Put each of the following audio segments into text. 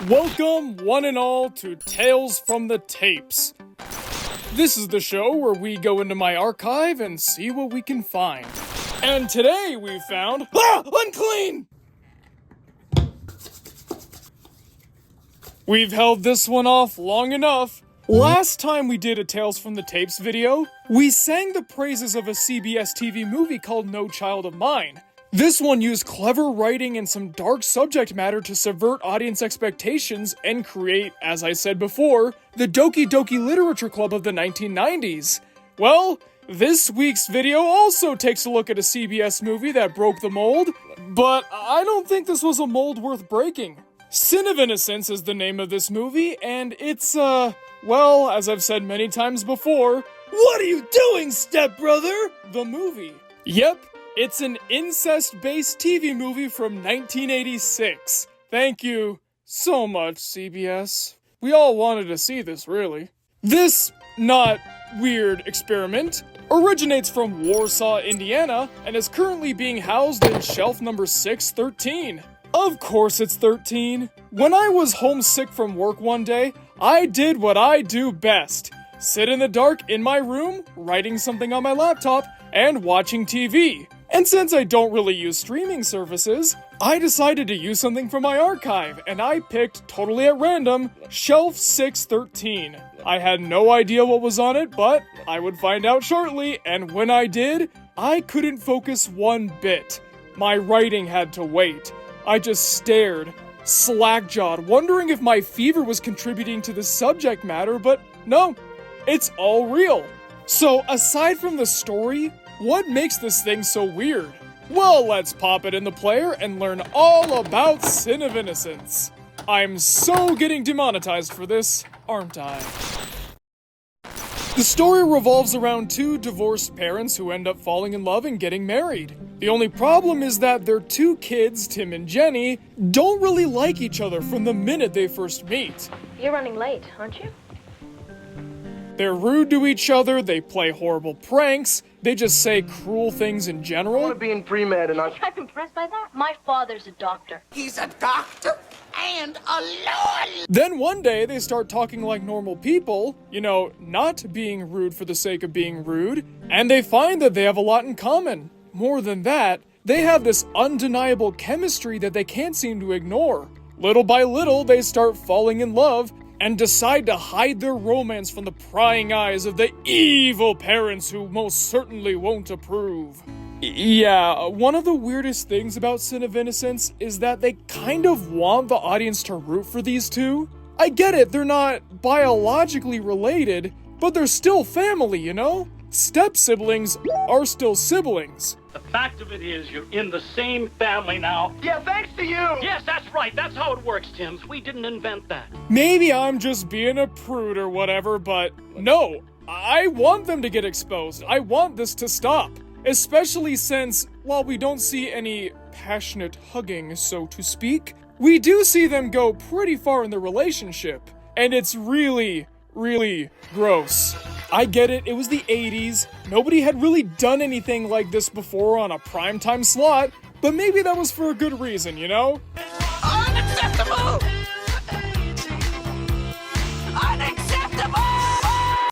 Welcome, one and all, to Tales from the Tapes. This is the show where we go into my archive and see what we can find. And today we found... Unclean! We've held this one off long enough. Last time we did a Tales from the Tapes video, we sang the praises of a CBS TV movie called No Child of Mine. This one used clever writing and some dark subject matter to subvert audience expectations and create, as I said before, the Doki Doki Literature Club of the 1990s. Well, this week's video also takes a look at a CBS movie that broke the mold, but I don't think this was a mold worth breaking. Sin of Innocence is the name of this movie, and it's, well, as I've said many times before, what are you doing, Stepbrother? The movie. Yep, it's an incest-based TV movie from 1986. Thank you so much, CBS. We all wanted to see this, really. This, not weird experiment, originates from Warsaw, Indiana, and is currently being housed in shelf number 613. Of course it's 13. When I was homesick from work one day, I did what I do best. Sit in the dark in my room, writing something on my laptop, and watching TV. And since I don't really use streaming services, I decided to use something from my archive, and I picked, totally at random, Shelf 613. I had no idea what was on it, but I would find out shortly, and when I did, I couldn't focus one bit. My writing had to wait. I just stared, slack-jawed, wondering if my fever was contributing to the subject matter, but no, it's all real. So, aside from the story, what makes this thing so weird? Well, let's pop it in the player and learn all about Sin of Innocence. I'm so getting demonetized for this, aren't I? The story revolves around two divorced parents who end up falling in love and getting married. The only problem is that their two kids, Tim and Jenny, don't really like each other from the minute they first meet. You're running late, aren't you? They're rude to each other, they play horrible pranks, they just say cruel things in general. I want to be in pre-med and I'm impressed by that. My father's a doctor. He's a doctor and a lawyer. Then one day they start talking like normal people, you know, not being rude for the sake of being rude, and they find that they have a lot in common. More than that, they have this undeniable chemistry that they can't seem to ignore. Little by little, they start falling in love and decide to hide their romance from the prying eyes of the evil parents who most certainly won't approve. Yeah, one of the weirdest things about Sin of Innocence is that they kind of want the audience to root for these two. I get it, they're not biologically related, but they're still family, you know? Step-siblings are still siblings. The fact of it is, you're in the same family now. yeah, thanks to you. Yes, that's right. That's how it works, Tims. We didn't invent that. Maybe I'm just being a prude or whatever, but no, I want them to get exposed. I want this to stop. Especially since, while we don't see any passionate hugging, so to speak, we do see them go pretty far in the relationship. And it's really, really gross. I get it, it was the 80s, nobody had really done anything like this before on a primetime slot, but maybe that was for a good reason, you know? Unacceptable! Unacceptable!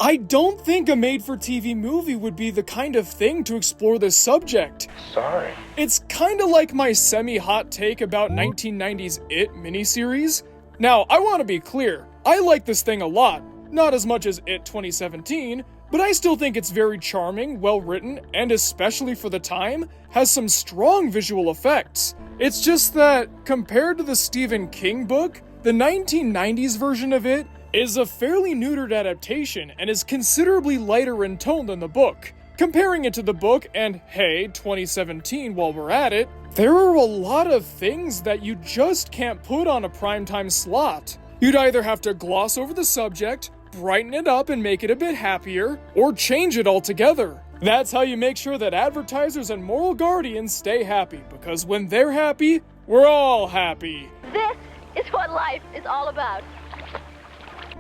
I don't think a made-for-TV movie would be the kind of thing to explore this subject. Sorry. It's kinda like my semi-hot take about 1990s It miniseries. Now, I want to be clear, I like this thing a lot. Not as much as It 2017, but I still think it's very charming, well-written, and especially for the time, has some strong visual effects. It's just that, compared to the Stephen King book, the 1990s version of It is a fairly neutered adaptation and is considerably lighter in tone than the book. Comparing it to the book and, hey, 2017 while we're at it, there are a lot of things that you just can't put on a primetime slot. You'd either have to gloss over the subject, brighten it up and make it a bit happier, or change it altogether. That's how you make sure that advertisers and moral guardians stay happy, because when they're happy, we're all happy. This is what life is all about.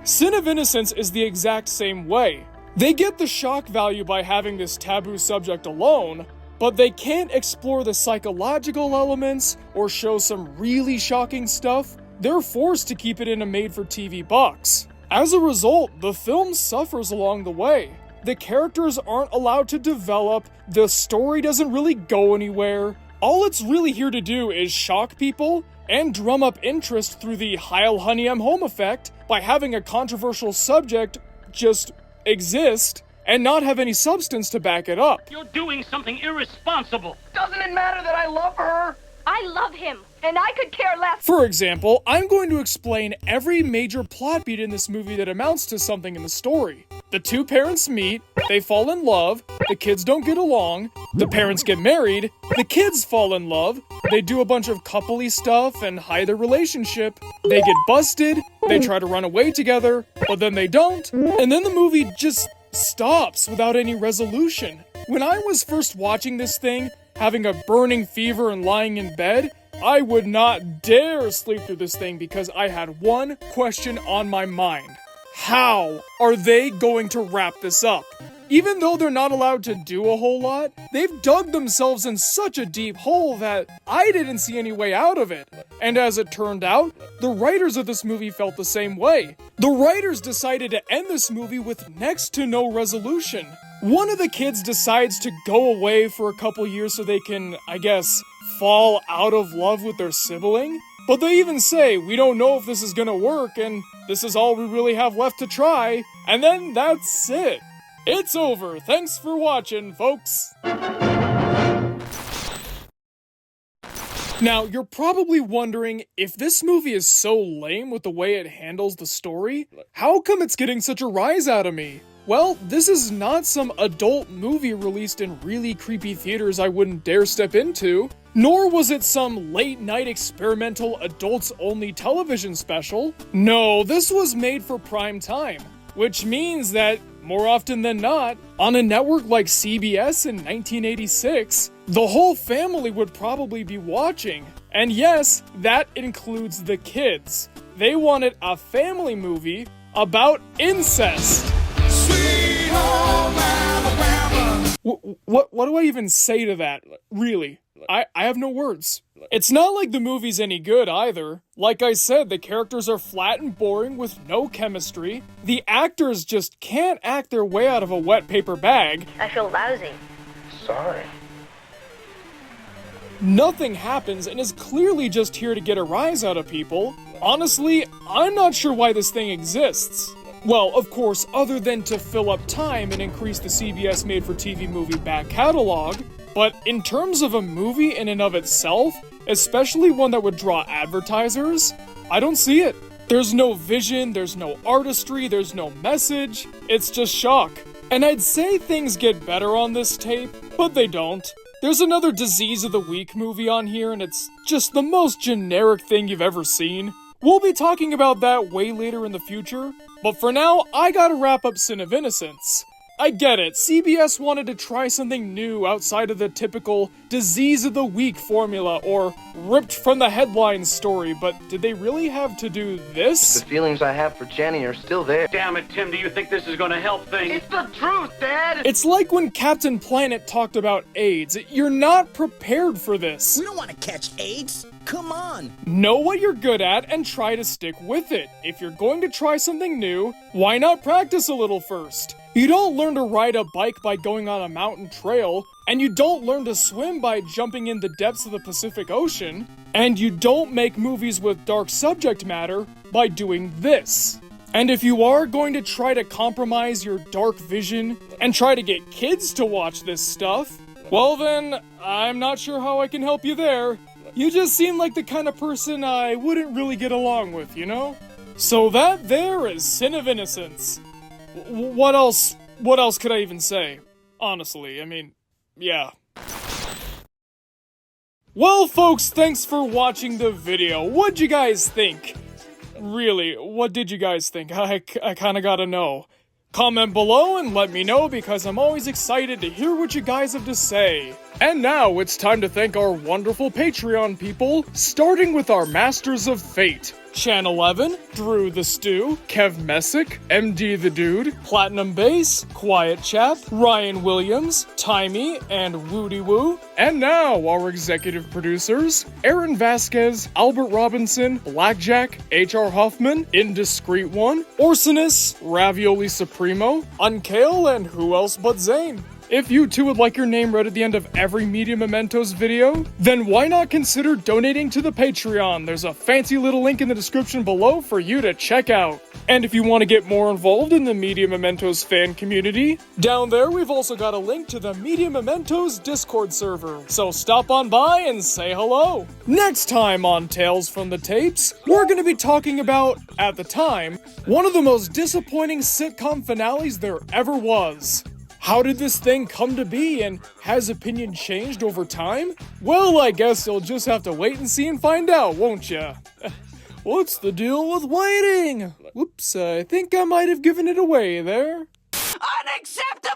Sin of Innocence is the exact same way. They get the shock value by having this taboo subject alone, but they can't explore the psychological elements or show some really shocking stuff, they're forced to keep it in a made-for-TV box. As a result, the film suffers along the way. The characters aren't allowed to develop, the story doesn't really go anywhere. All it's really here to do is shock people and drum up interest through the Heil Honey I'm Home effect by having a controversial subject just exist and not have any substance to back it up. You're doing something irresponsible. Doesn't it matter that I love her? I love him, and I could care less. For example, I'm going to explain every major plot beat in this movie that amounts to something in the story. The two parents meet, they fall in love, the kids don't get along, the parents get married, the kids fall in love, they do a bunch of coupley stuff and hide their relationship, they get busted, they try to run away together, but then they don't, and then the movie just stops without any resolution. When I was first watching this thing, having a burning fever and lying in bed, I would not dare sleep through this thing because I had one question on my mind. How are they going to wrap this up? Even though they're not allowed to do a whole lot, they've dug themselves in such a deep hole that I didn't see any way out of it. And as it turned out, the writers of this movie felt the same way. The writers decided to end this movie with next to no resolution. One of the kids decides to go away for a couple years so they can, I guess, fall out of love with their sibling. But they even say, we don't know if this is gonna work and this is all we really have left to try. And then that's it. It's over. Thanks for watching, folks. Now, you're probably wondering, if this movie is so lame with the way it handles the story, how come it's getting such a rise out of me? Well, this is not some adult movie released in really creepy theaters I wouldn't dare step into, nor was it some late-night experimental adults-only television special. No, this was made for prime time, which means that, more often than not, on a network like CBS in 1986, the whole family would probably be watching. And yes, that includes the kids. They wanted a family movie about incest. Sweet home Alabama. What do I even say to that? Really? I have no words. It's not like the movie's any good either. Like I said, the characters are flat and boring with no chemistry. The actors just can't act their way out of a wet paper bag. I feel lousy. Sorry. Nothing happens and is clearly just here to get a rise out of people. Honestly, I'm not sure why this thing exists. Well, of course, other than to fill up time and increase the CBS made-for-TV movie back catalog, but in terms of a movie in and of itself, especially one that would draw advertisers, I don't see it. There's no vision, there's no artistry, there's no message, it's just shock. And I'd say things get better on this tape, but they don't. There's another Disease of the Week movie on here, and it's just the most generic thing you've ever seen. We'll be talking about that way later in the future, but for now, I gotta wrap up Sin of Innocence. I get it, CBS wanted to try something new outside of the typical Disease of the Week formula or ripped from the headlines story, but did they really have to do this? The feelings I have for Jenny are still there. Damn it, Tim, do you think this is gonna help things? It's the truth, Dad! It's like when Captain Planet talked about AIDS. You're not prepared for this. We don't want to catch AIDS. Come on. Know what you're good at and try to stick with it. If you're going to try something new, why not practice a little first? You don't learn to ride a bike by going on a mountain trail, and you don't learn to swim by jumping in the depths of the Pacific Ocean, and you don't make movies with dark subject matter by doing this. And if you are going to try to compromise your dark vision and try to get kids to watch this stuff, well then, I'm not sure how I can help you there. You just seem like the kind of person I wouldn't really get along with, you know? So that there is Sin of Innocence. What else could I even say? Honestly, I mean, yeah. Well, folks, thanks for watching the video. What'd you guys think? Really, what did you guys think? I kinda gotta know. Comment below and let me know because I'm always excited to hear what you guys have to say. And now it's time to thank our wonderful Patreon people, starting with our Masters of Fate. Chan 11, Drew the Stew, Kev Messick, MD the Dude, Platinum Bass, Quiet Chap, Ryan Williams, Timey, and Woody Woo. And now, our executive producers, Aaron Vasquez, Albert Robinson, Blackjack, H.R. Huffman, Indiscreet One, Orsinus, Ravioli Supremo, Unkale, and who else but Zane. If you too would like your name read at the end of every Media Mementos video, then why not consider donating to the Patreon? There's a fancy little link in the description below for you to check out. And if you want to get more involved in the Media Mementos fan community, down there we've also got a link to the Media Mementos Discord server, so stop on by and say hello. Next time on Tales from the Tapes, we're going to be talking about, at the time, one of the most disappointing sitcom finales there ever was. How did this thing come to be, and has opinion changed over time? Well, I guess you'll just have to wait and see and find out, won't ya? What's the deal with waiting? Whoops, I think I might have given it away there. Unacceptable!